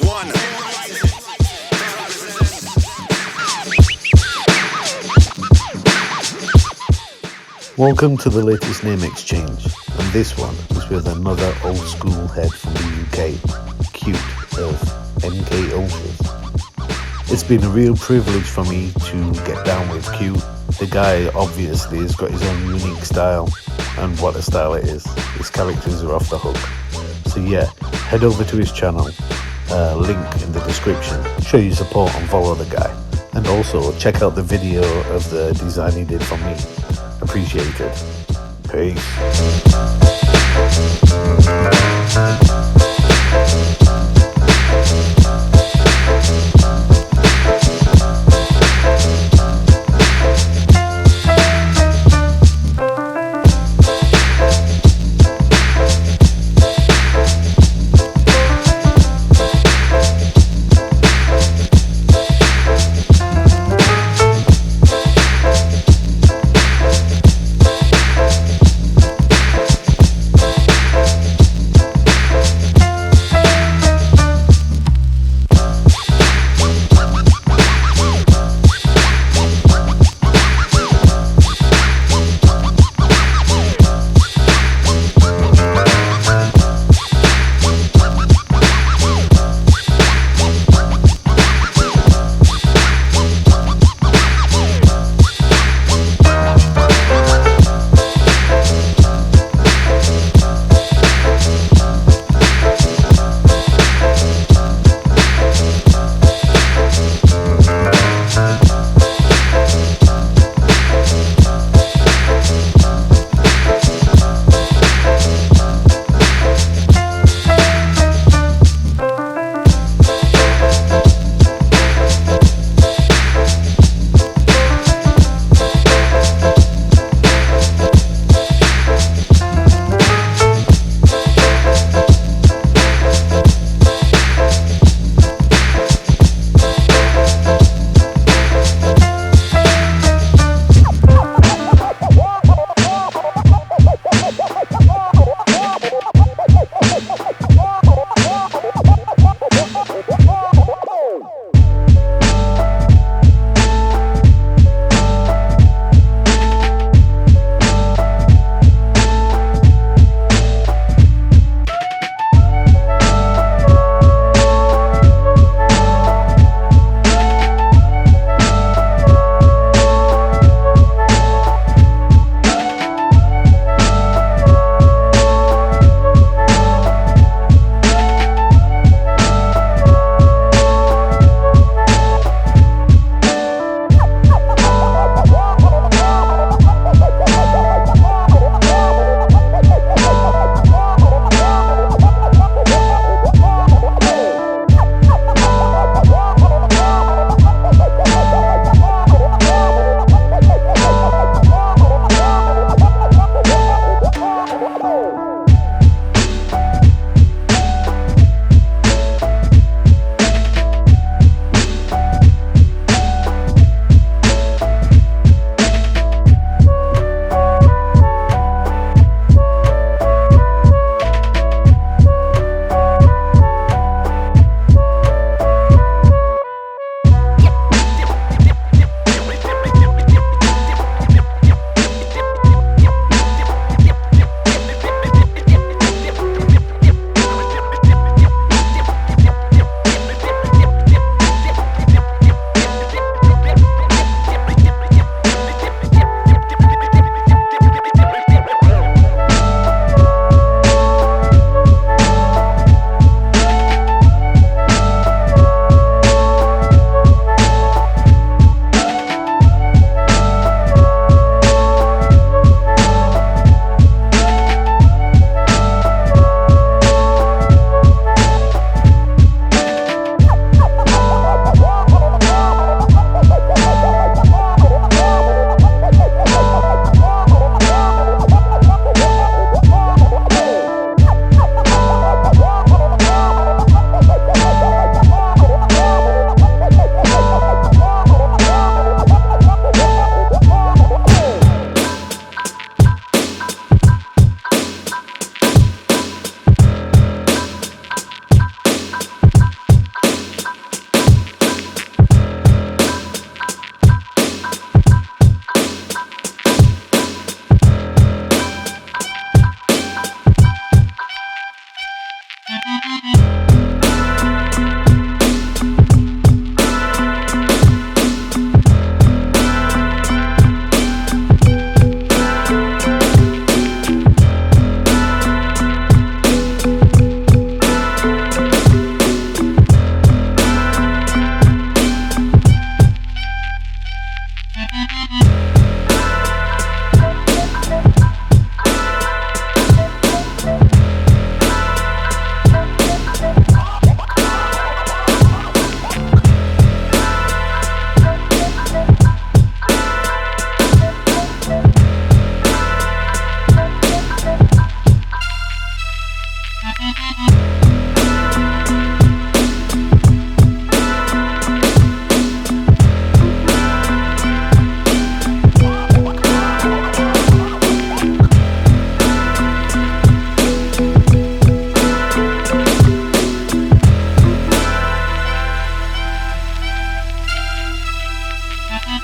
one. Welcome to the latest name exchange, and this one is with another old school head from the UK, Cute of MKUltras. It's been a real privilege for me to get down with Cute. The guy obviously has got his own unique style, and what a style it is. His characters are off the hook. So yeah, head over to his channel, link in the description, show your support and follow the guy. And also check out the video of the design he did for me. Appreciate it. Peace.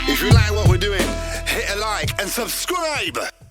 If you like what we're doing, hit a like and subscribe.